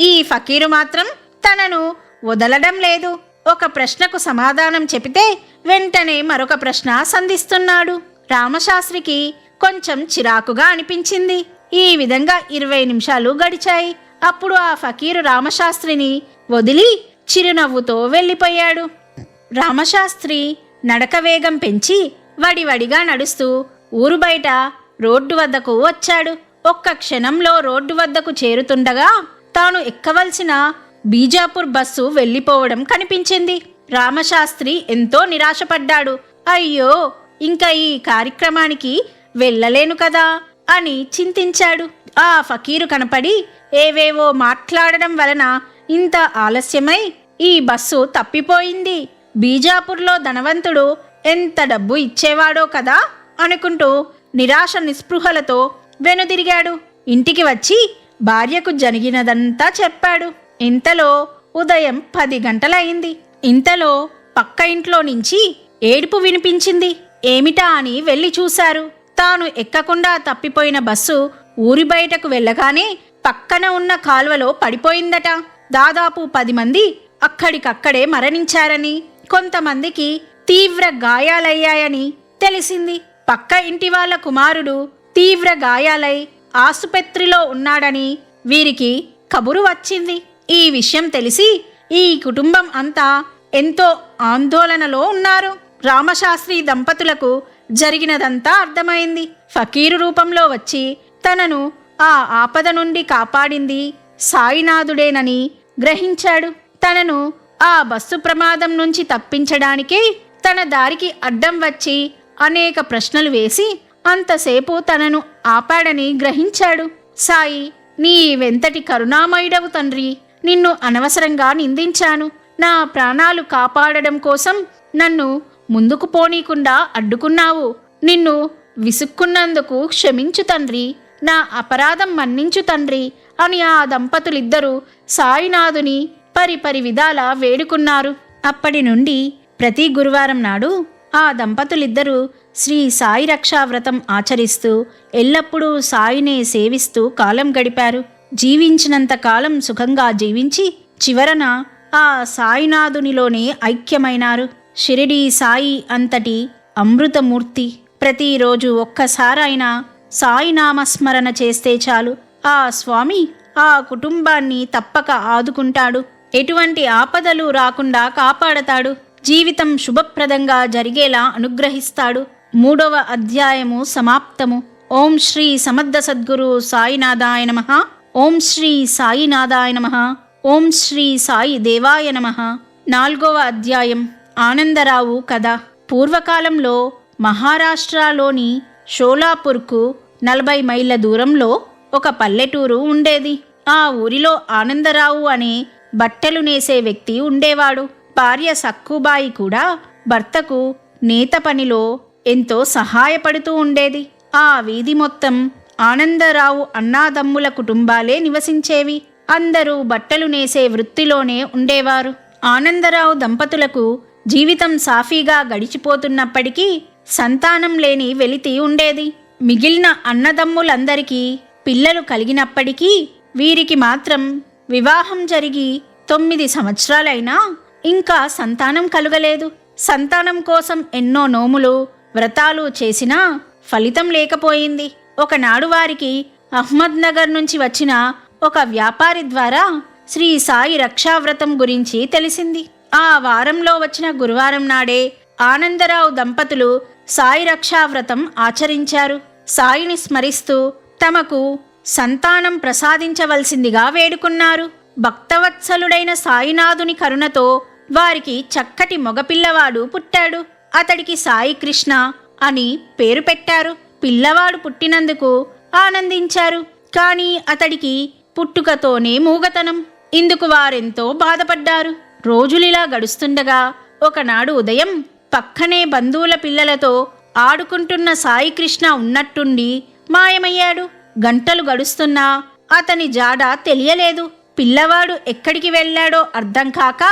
ఈ ఫకీరు మాత్రం తనను వదలడం లేదు. ఒక ప్రశ్నకు సమాధానం చెబితే వెంటనే మరొక ప్రశ్న సంధిస్తున్నాడు. రామశాస్త్రికి కొంచెం చిరాకుగా అనిపించింది. ఈ విధంగా 20 నిమిషాలు గడిచాయి. అప్పుడు ఆ ఫకీరు రామశాస్త్రిని వదిలి చిరునవ్వుతో వెళ్ళిపోయాడు. రామశాస్త్రి నడక వేగం పెంచి వడివడిగా నడుస్తూ ఊరు బయట రోడ్డు వద్దకు వచ్చాడు. ఒక్క క్షణంలో రోడ్డు వద్దకు చేరుతుండగా తాను ఎక్కవలసిన బీజాపూర్ బస్సు వెళ్ళిపోవడం కనిపించింది. రామశాస్త్రి ఎంతో నిరాశపడ్డాడు. అయ్యో, ఇంకా ఈ కార్యక్రమానికి వెళ్ళలేను కదా అని చింతించాడు. ఆ ఫకీరు కనపడి ఏవేవో మాట్లాడడం వలన ఇంత ఆలస్యమై ఈ బస్సు తప్పిపోయింది. బీజాపూర్లో ధనవంతుడు ఎంత డబ్బు ఇచ్చేవాడో కదా అనుకుంటూ నిరాశ నిస్పృహలతో వెనుదిరిగాడు. ఇంటికి వచ్చి భార్యకు జరిగినదంతా చెప్పాడు. ఇంతలో ఉదయం 10 గంటలయింది. ఇంతలో పక్క ఇంట్లో నుంచి ఏడుపు వినిపించింది. ఏమిటా అని వెళ్లి చూశారు. తాను ఎక్కకుండా తప్పిపోయిన బస్సు ఊరి బయటకు వెళ్ళగానే పక్కన ఉన్న కాల్వలో పడిపోయిందట. దాదాపు 10 మంది అక్కడికక్కడే మరణించారని, కొంతమందికి తీవ్ర గాయాలయ్యాయని తెలిసింది. పక్క ఇంటి వాళ్ళ కుమారుడు తీవ్ర గాయాలై ఆసుపత్రిలో ఉన్నాడని వీరికి కబురు వచ్చింది. ఈ విషయం తెలిసి ఈ కుటుంబం అంతా ఎంతో ఆందోళనలో ఉన్నారు. రామశాస్త్రి దంపతులకు జరిగినదంతా అర్థమైంది. ఫకీరు రూపంలో వచ్చి తనను ఆ ఆపద నుండి కాపాడింది సాయినాథుడేనని గ్రహించాడు. తనను ఆ బస్సు ప్రమాదం నుంచి తప్పించడానికే తన దారికి అడ్డం వచ్చి అనేక ప్రశ్నలు వేసి అంతసేపు తనను ఆపాడని గ్రహించాడు. సాయి, నీ వెంతటి కరుణామయుడవు తండ్రి. నిన్ను అనవసరంగా నిందించాను. నా ప్రాణాలు కాపాడడం కోసం నన్ను ముందుకు పోనీకుండా అడ్డుకున్నావు. నిన్ను విసుక్కున్నందుకు క్షమించు తండ్రి. నా అపరాధం మన్నించు తండ్రి అని ఆ దంపతులిద్దరూ సాయినాథుని పరిపరి విధాల వేడుకున్నారు. అప్పటి నుండి ప్రతి గురువారం నాడు ఆ దంపతులిద్దరూ శ్రీ సాయి రక్షావ్రతం ఆచరిస్తూ ఎల్లప్పుడూ సాయినే సేవిస్తూ కాలం గడిపారు. జీవించినంత కాలం సుఖంగా జీవించి చివరన ఆ సాయినాథునిలోనే ఐక్యమైనారు. షిరిడీ సాయి అంతటి అమృతమూర్తి. ప్రతిరోజు ఒక్కసారైనా సాయినామస్మరణ చేస్తే చాలు, ఆ స్వామి ఆ కుటుంబాన్ని తప్పక ఆదుకుంటాడు. ఎటువంటి ఆపదలు రాకుండా కాపాడతాడు. జీవితం శుభప్రదంగా జరిగేలా అనుగ్రహిస్తాడు. 3వ అధ్యాయము సమాప్తము. ఓం శ్రీ సమర్థ సద్గురు సాయినాథాయ నమః. ఓం శ్రీ సాయినాథాయ నమః. ఓం శ్రీ సాయి దేవాయ నమః. 4వ అధ్యాయం ఆనందరావు కథ. పూర్వకాలంలో మహారాష్ట్రలోని షోలాపూర్కు 40 మైళ్ళ దూరంలో ఒక పల్లెటూరు ఉండేది. ఆ ఊరిలో ఆనందరావు అనే బట్టలు నేసే వ్యక్తి ఉండేవాడు. భార్య సక్కుబాయి కూడా భర్తకు నేత పనిలో ఎంతో సహాయపడుతూ ఉండేది. ఆ వీధి మొత్తం ఆనందరావు అన్నాదమ్ముల కుటుంబాలే నివసించేవి. అందరూ బట్టలు నేసే వృత్తిలోనే ఉండేవారు. ఆనందరావు దంపతులకు జీవితం సాఫీగా గడిచిపోతున్నప్పటికీ సంతానం లేని వెలితి ఉండేది. మిగిలిన అన్నదమ్ములందరికీ పిల్లలు కలిగినప్పటికీ వీరికి మాత్రం వివాహం జరిగి 9 సంవత్సరాలైనా ఇంకా సంతానం కలుగలేదు. సంతానం కోసం ఎన్నో నోములు వ్రతాలు చేసినా ఫలితం లేకపోయింది. ఒకనాడు వారికి అహ్మద్నగర్ నుంచి వచ్చిన ఒక వ్యాపారి ద్వారా శ్రీ సాయి రక్షావ్రతం గురించి తెలిసింది. ఆ వారంలో వచ్చిన గురువారం నాడే ఆనందరావు దంపతులు సాయి రక్షావ్రతం ఆచరించారు. సాయిని స్మరిస్తూ తమకు సంతానం ప్రసాదించవలసిందిగా వేడుకున్నారు. భక్తవత్సలుడైన సాయినాథుని కరుణతో వారికి చక్కటి మగపిల్లవాడు పుట్టాడు. అతడికి సాయి కృష్ణ అని పేరు పెట్టారు. పిల్లవాడు పుట్టినందుకు ఆనందించారు. కానీ అతడికి పుట్టుకతోనే మూగతనం. ఇందుకు వారెంతో బాధపడ్డారు. రోజులిలా గడుస్తుండగా ఒకనాడు ఉదయం పక్కనే బంధువుల పిల్లలతో ఆడుకుంటున్న సాయి కృష్ణ ఉన్నట్టుండి మాయమయ్యాడు. గంటలు గడుస్తున్నా అతని జాడ తెలియలేదు. పిల్లవాడు ఎక్కడికి వెళ్ళాడో అర్థం కాక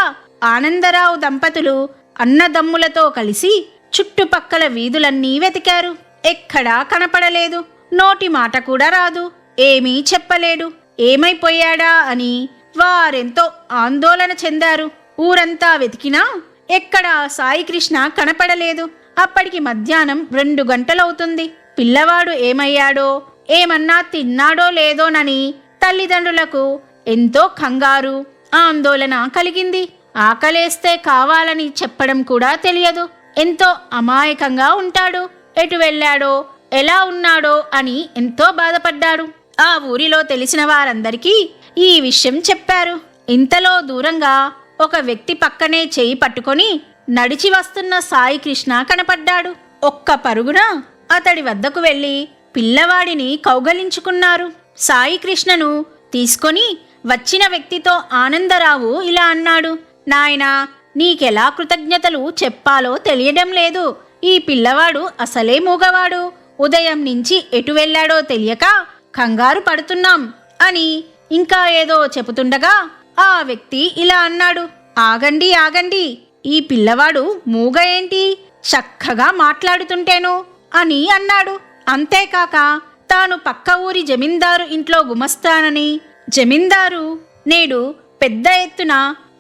ఆనందరావు దంపతులు అన్నదమ్ములతో కలిసి చుట్టుపక్కల వీధులన్నీ వెతికారు. ఎక్కడా కనపడలేదు. నోటి మాట కూడా రాదు. ఏమీ చెప్పలేడు. ఏమైపోయాడా అని వారెంతో ఆందోళన చెందారు. ఊరంతా వెతికినా ఎక్కడా సాయికృష్ణ కనపడలేదు. అప్పటికి మధ్యాహ్నం 2 గంటలవుతుంది. పిల్లవాడు ఏమయ్యాడో, ఏమన్నా తిన్నాడో లేదోనని తల్లిదండ్రులకు ఎంతో కంగారు, ఆందోళన కలిగింది. ఆకలేస్తే కావాలని చెప్పడం కూడా తెలియదు. ఎంతో అమాయకంగా ఉంటాడు. ఎటు వెళ్ళాడో, ఎలా ఉన్నాడో అని ఎంతో బాధపడ్డాడు. ఆ ఊరిలో తెలిసిన వారందరికీ ఈ విషయం చెప్పారు. ఇంతలో దూరంగా ఒక వ్యక్తి పక్కనే చేయి పట్టుకొని నడిచి వస్తున్న సాయి కృష్ణ కనపడ్డాడు. ఒక్క పరుగున అతడి వద్దకు వెళ్ళి పిల్లవాడిని కౌగలించుకున్నారు. సాయి కృష్ణను తీసుకొని వచ్చిన వ్యక్తితో ఆనందరావు ఇలా అన్నాడు. నాయనా, నీకెలా కృతజ్ఞతలు చెప్పాలో తెలియడం లేదు. ఈ పిల్లవాడు అసలే మూగవాడు. ఉదయం నుంచి ఎటు వెళ్ళాడో తెలియక కంగారు పడుతున్నాం అని ఇంకా ఏదో చెబుతుండగా ఆ వ్యక్తి ఇలా అన్నాడు. ఆగండి ఆగండి, ఈ పిల్లవాడు మూగ ఏంటి, చక్కగా మాట్లాడుతుంటేను అని అన్నాడు. అంతేకాక తాను పక్క ఊరి జమీందారు ఇంట్లో గుమస్తానని, జమీందారు నేడు పెద్ద ఎత్తున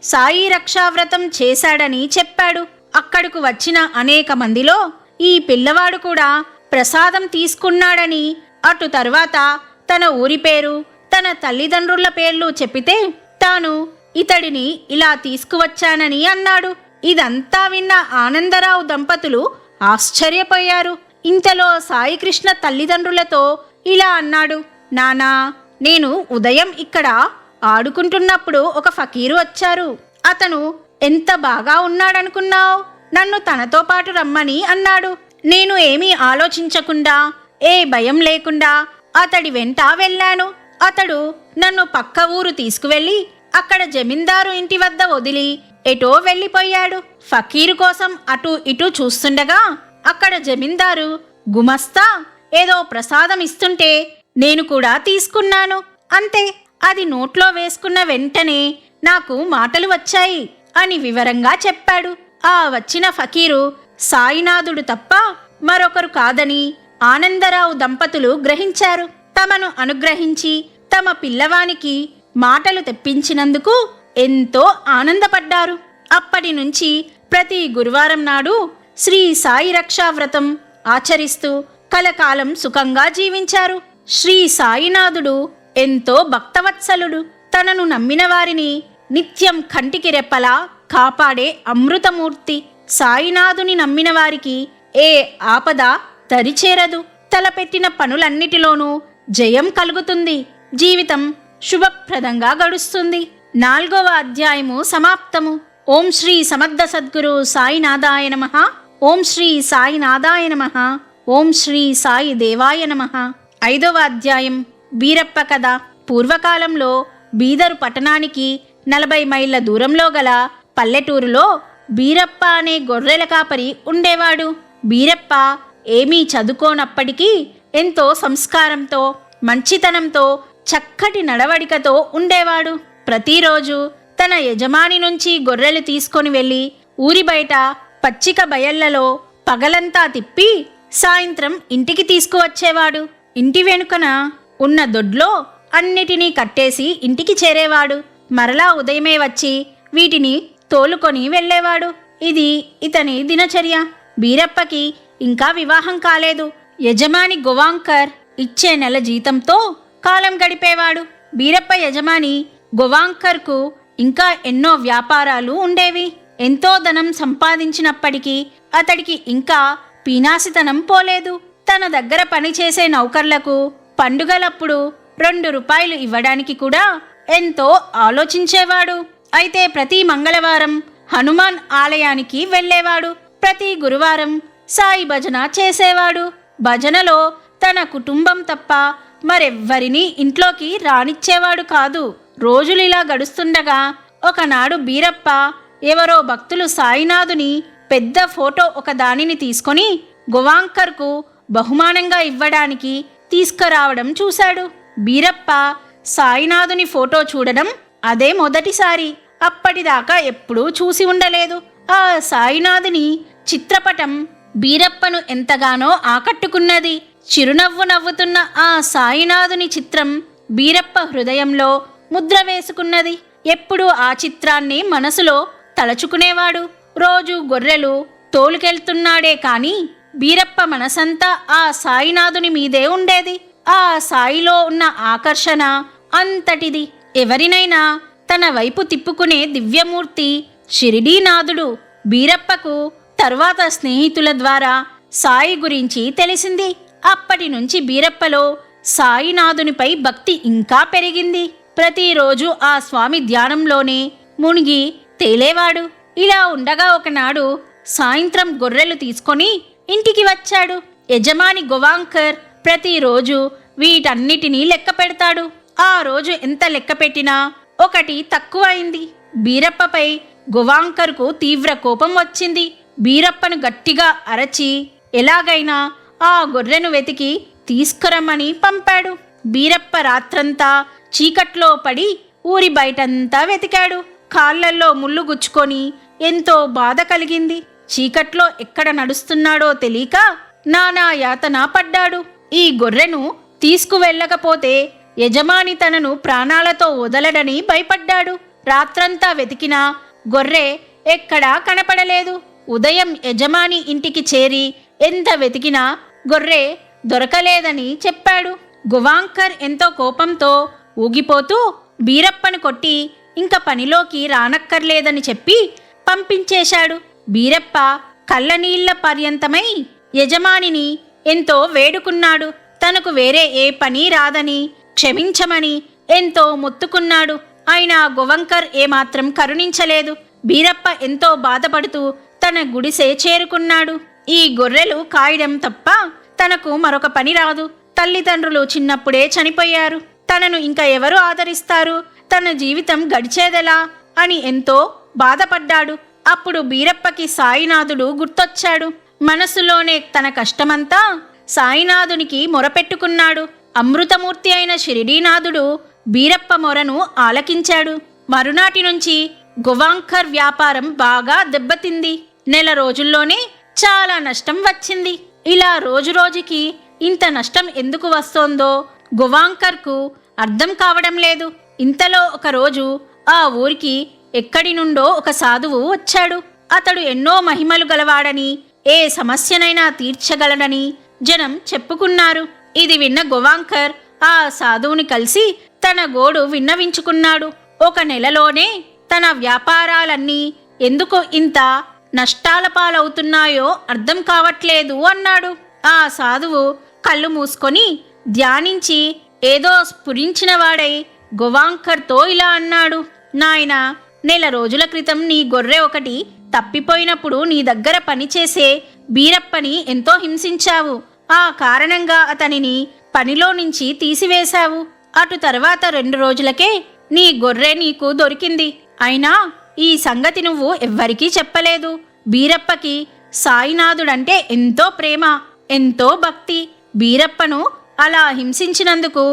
సాయి రక్షావ్రతం చేశాడని చెప్పాడు. అక్కడకు వచ్చిన అనేక మందిలో ఈ పిల్లవాడు కూడా ప్రసాదం తీసుకున్నాడని, అటు తరువాత తన ఊరి పేరు, తన తల్లిదండ్రుల పేర్లు చెప్పితే తాను ఇతడిని ఇలా తీసుకువచ్చానని అన్నాడు. ఇదంతా విన్న ఆనందరావు దంపతులు ఆశ్చర్యపోయారు. ఇంతలో సాయికృష్ణ తల్లిదండ్రులతో ఇలా అన్నాడు. నానా, నేను ఉదయం ఇక్కడ ఆడుకుంటున్నప్పుడు ఒక ఫకీరు వచ్చారు. అతను ఎంత బాగా ఉన్నాడనుకున్నావు? నన్ను తనతో పాటు రమ్మని అన్నాడు. నేను ఏమీ ఆలోచించకుండా, ఏ భయం లేకుండా అతడి వెంట వెళ్ళాను. అతడు నన్ను పక్క ఊరు తీసుకువెళ్ళి అక్కడ జమీందారు ఇంటి వద్ద వదిలి ఎటో వెళ్ళిపోయాడు. ఫకీరు కోసం అటు ఇటు చూస్తుండగా అక్కడ జమీందారు గుమస్తా ఏదో ప్రసాదం ఇస్తుంటే నేను కూడా తీసుకున్నాను. అంతే, అది నోట్లో వేసుకున్న వెంటనే నాకు మాటలు వచ్చాయి అని వివరంగా చెప్పాడు. ఆ వచ్చిన ఫకీరు సాయినాథుడు తప్ప మరొకరు కాదని ఆనందరావు దంపతులు గ్రహించారు. తమను అనుగ్రహించి తమ పిల్లవానికి మాటలు తెప్పించినందుకు ఎంతో ఆనందపడ్డారు. అప్పటి నుంచి ప్రతి గురువారం నాడు శ్రీ సాయి రక్షావ్రతం ఆచరిస్తూ కలకాలం సుఖంగా జీవించారు. శ్రీ సాయినాథుడు ఎంతో భక్తవత్సలుడు. తనను నమ్మిన వారిని నిత్యం కంటికి రెప్పలా కాపాడే అమృతమూర్తి. సాయినాథుని నమ్మిన వారికి ఏ ఆపద దరిచేరదు. తలపెట్టిన పనులన్నిటిలోనూ జయం కలుగుతుంది. జీవితం శుభప్రదంగా గడుస్తుంది. 4వ అధ్యాయము సమాప్తము. ఓం శ్రీ సమర్థ సద్గురు సాయినాథాయ నమః. ఓం శ్రీ సాయినాథాయ నమః. ఓం శ్రీ సాయి దేవాయ నమః. 5వ అధ్యాయం బీరప్ప కథ. పూర్వకాలంలో బీదరు పట్టణానికి 40 మైళ్ళ దూరంలో గల పల్లెటూరులో బీరప్ప అనే గొర్రెల కాపరి ఉండేవాడు. బీరప్ప ఏమీ చదువుకోనప్పటికీ ఎంతో సంస్కారంతో, మంచితనంతో, చక్కటి నడవడికతో ఉండేవాడు. ప్రతిరోజు తన యజమాని నుంచి గొర్రెలు తీసుకొని వెళ్ళి ఊరి బయట పచ్చిక బయళ్లలో పగలంతా తిప్పి సాయంత్రం ఇంటికి తీసుకువచ్చేవాడు. ఇంటి వెనుకన ఉన్న దొడ్లో అన్నిటినీ కట్టేసి ఇంటికి చేరేవాడు. మరలా ఉదయమే వచ్చి వీటిని తోలుకొని వెళ్ళేవాడు. ఇది ఇతని దినచర్య. బీరప్పకి ఇంకా వివాహం కాలేదు. యజమాని గోవాంకర్ ఇచ్చే నెల జీతంతో కాలం గడిపేవాడు. బీరప్ప యజమాని గోవాంకర్కు ఇంకా ఎన్నో వ్యాపారాలు ఉండేవి. ఎంతో ధనం సంపాదించినప్పటికీ అతడికి ఇంకా పీనాసితనం పోలేదు. తన దగ్గర పనిచేసే నౌకర్లకు పండుగలప్పుడు 2 రూపాయలు ఇవ్వడానికి కూడా ఎంతో ఆలోచించేవాడు. అయితే ప్రతి మంగళవారం హనుమాన్ ఆలయానికి వెళ్ళేవాడు. ప్రతి గురువారం సాయి భజన చేసేవాడు. భజనలో తన కుటుంబం తప్ప మరెవ్వరినీ ఇంట్లోకి రానిచ్చేవాడు కాదు. రోజులిలా గడుస్తుండగా ఒకనాడు బీరప్ప ఎవరో భక్తులు సాయినాథుని పెద్ద ఫోటో ఒక దానిని తీసుకొని గోవాంకర్కు బహుమానంగా ఇవ్వడానికి తీసుకురావడం చూశాడు. బీరప్ప సాయినాథుని ఫోటో చూడడం అదే మొదటిసారి. అప్పటిదాకా ఎప్పుడూ చూసి ఉండలేదు. ఆ సాయినాథుని చిత్రపటం బీరప్పను ఎంతగానో ఆకట్టుకున్నది. చిరునవ్వు నవ్వుతున్న ఆ సాయినాథుని చిత్రం బీరప్ప హృదయంలో ముద్ర వేసుకున్నది. ఎప్పుడూ ఆ చిత్రాన్ని మనసులో తలచుకునేవాడు. రోజు గొర్రెలు తోలుకెళ్తున్నాడే కాని బీరప్ప మనసంతా ఆ సాయినాథుని మీదే ఉండేది. ఆ సాయిలో ఉన్న ఆకర్షణ అంతటిది. ఎవరినైనా తన వైపు తిప్పుకునే దివ్యమూర్తి షిరిడీనాథుడు. బీరప్పకు తర్వాత స్నేహితుల ద్వారా సాయి గురించి తెలిసింది. అప్పటి నుంచి బీరప్పలో సాయినాథునిపై భక్తి ఇంకా పెరిగింది. ప్రతిరోజు ఆ స్వామి ధ్యానంలోనే మునిగి తేలేవాడు. ఇలా ఉండగా ఒకనాడు సాయంత్రం గొర్రెలు తీసుకొని ఇంటికి వచ్చాడు. యజమాని గోవాంకర్ ప్రతిరోజు వీటన్నిటినీ లెక్క పెడతాడు. ఆ రోజు ఎంత లెక్క పెట్టినా ఒకటి తక్కువైంది. బీరప్పపై గోవాంకర్కు తీవ్ర కోపం వచ్చింది. బీరప్పను గట్టిగా అరచి ఎలాగైనా ఆ గొర్రెను వెతికి తీసుకురమ్మని పంపాడు. బీరప్ప రాత్రంతా చీకట్లో పడి ఊరి బయటంతా వెతికాడు. కాళ్లల్లో ముళ్ళు గుచ్చుకొని ఎంతో బాధ కలిగింది. చీకట్లో ఎక్కడ నడుస్తున్నాడో తెలియక నానా యాతన పడ్డాడు. ఈ గొర్రెను తీసుకువెళ్ళకపోతే యజమాని తనను ప్రాణాలతో వదలడని భయపడ్డాడు. రాత్రంతా వెతికినా గొర్రె ఎక్కడా కనపడలేదు. ఉదయం యజమాని ఇంటికి చేరి ఎంత వెతికినా గొర్రె దొరకలేదని చెప్పాడు. గోవాంకర్ ఎంతో కోపంతో ఊగిపోతూ బీరప్పను కొట్టి ఇంక పనిలోకి రానక్కర్లేదని చెప్పి పంపించేశాడు. బీరప్ప కళ్ళనీళ్ల పర్యంతమై యజమానిని ఎంతో వేడుకున్నాడు. తనకు వేరే ఏ పని రాదని క్షమించమని ఎంతో మొత్తుకున్నాడు. అయినా గోవాంకర్ ఏమాత్రం కరుణించలేదు. బీరప్ప ఎంతో బాధపడుతూ తన గుడిసె చేరుకున్నాడు. ఈ గొర్రెలు కాయడం తప్ప తనకు మరొక పని రాదు. తల్లిదండ్రులు చిన్నప్పుడే చనిపోయారు. తనను ఇంకా ఎవరు ఆదరిస్తారు? తన జీవితం గడిచేదెలా అని ఎంతో బాధపడ్డాడు. అప్పుడు బీరప్పకి సాయినాథుడు గుర్తొచ్చాడు. మనసులోనే తన కష్టమంతా సాయినాథునికి మొరపెట్టుకున్నాడు. అమృతమూర్తి అయిన షిరిడీనాథుడు బీరప్ప మొరను ఆలకించాడు. మరునాటి నుంచి గోవాంకర్ వ్యాపారం బాగా దెబ్బతింది. నెల రోజుల్లోనే చాలా నష్టం వచ్చింది. ఇలా రోజురోజుకి ఇంత నష్టం ఎందుకు వస్తోందో గోవాంకర్కు అర్థం కావడం లేదు. ఇంతలో ఒకరోజు ఆ ఊరికి ఎక్కడి నుండో ఒక సాధువు వచ్చాడు. అతడు ఎన్నో మహిమలు గలవాడని, ఏ సమస్యనైనా తీర్చగలడని జనం చెప్పుకున్నారు. ఇది విన్న గోవాంకర్ ఆ సాధువుని కలిసి తన గోడు విన్నవించుకున్నాడు. ఒక నెలలోనే తన వ్యాపారాలన్నీ ఎందుకు ఇంత నష్టాల పాలవుతున్నాయో అర్థం కావట్లేదు అన్నాడు. ఆ సాధువు కళ్ళు మూసుకొని ధ్యానించి ఏదో స్ఫురించినవాడై గోవాంకర్తో ఇలా అన్నాడు. నాయనా, నెల రోజుల క్రితం నీ గొర్రె ఒకటి తప్పిపోయినప్పుడు నీ దగ్గర పనిచేసే బీరప్పని ఎంతో హింసించావు. ఆ కారణంగా అతనిని పనిలో నుంచి తీసివేశావు. అటు తర్వాత 2 రోజులకే నీ గొర్రె నీకు దొరికింది. అయినా ఈ సంగతి నువ్వు ఎవ్వరికీ చెప్పలేదు. బీరప్పకి సాయినాథుడంటే ఎంతో ప్రేమ, ఎంతో భక్తి. బీరప్పను అలా హింసించినందుకు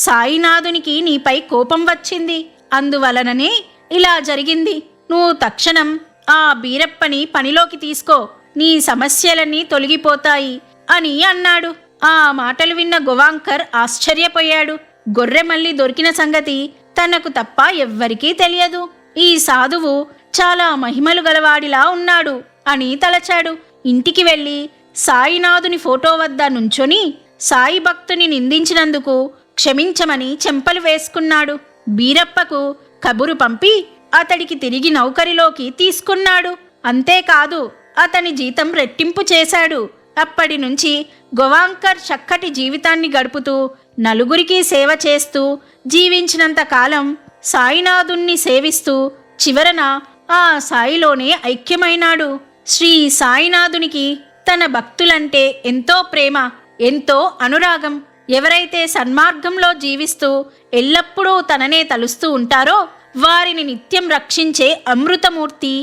సాయినాథునికి నీపై కోపం వచ్చింది. అందువలననే ఇలా జరిగింది. నువ్వు తక్షణం ఆ బీరప్పని పనిలోకి తీసుకో, నీ సమస్యలన్నీ తొలగిపోతాయి అని అన్నాడు. ఆ మాటలు విన్న గోవాంకర్ ఆశ్చర్యపోయాడు. గొర్రె మళ్ళీ దొరికిన సంగతి తనకు తప్ప ఎవ్వరికీ తెలియదు. ఈ సాధువు చాలా మహిమలు గలవాడిలా ఉన్నాడు అని తలచాడు. ఇంటికి వెళ్ళి సాయినాథుని ఫోటో వద్ద నుంచొని సాయి భక్తుని నిందించినందుకు క్షమించమని చెంపలు వేసుకున్నాడు. బీరప్పకు కబురు పంపి అతడికి తిరిగి నౌకరిలోకి తీసుకున్నాడు. అంతేకాదు, అతని జీతం రెట్టింపు చేశాడు. అప్పటి నుంచి గోవాంకర్ చక్కటి జీవితాన్ని గడుపుతూ నలుగురికి సేవ చేస్తూ జీవించినంత కాలం సాయినాథుణ్ణి సేవిస్తూ చివరన ఆ సాయిలోనే ఐక్యమైనాడు. శ్రీ సాయినాథునికి తన భక్తులంటే ఎంతో ప్రేమ, ఎంతో అనురాగం. ఎవరైతే సన్మార్గంలో జీవిస్తూ ఎల్లప్పుడూ తననే తలుస్తూ ఉంటారో వారిని నిత్యం రక్షించే అమృతమూర్తి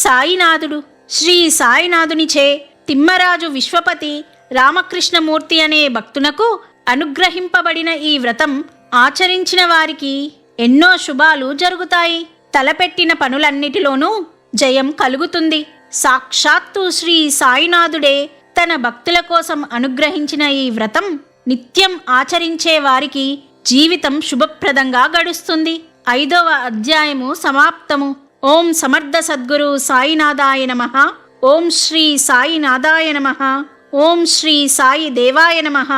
సాయినాథుడు. శ్రీ సాయినాథునిచే తిమ్మరాజు విశ్వపతి రామకృష్ణమూర్తి అనే భక్తునకు అనుగ్రహింపబడిన ఈ వ్రతం ఆచరించిన వారికి ఎన్నో శుభాలు జరుగుతాయి. తలపెట్టిన పనులన్నిటిలోనూ జయం కలుగుతుంది. సాక్షాత్తు శ్రీ సాయినాథుడే తన భక్తుల కోసం అనుగ్రహించిన ఈ వ్రతం నిత్యం ఆచరించే వారికి జీవితం శుభప్రదంగా గడుస్తుంది. 5వ అధ్యాయము సమాప్తము. ఓం సమర్థ సద్గురు సాయినాథాయ నమః. ఓం శ్రీ సాయినాథాయ నమః. ఓం శ్రీ సాయి దేవాయ నమః.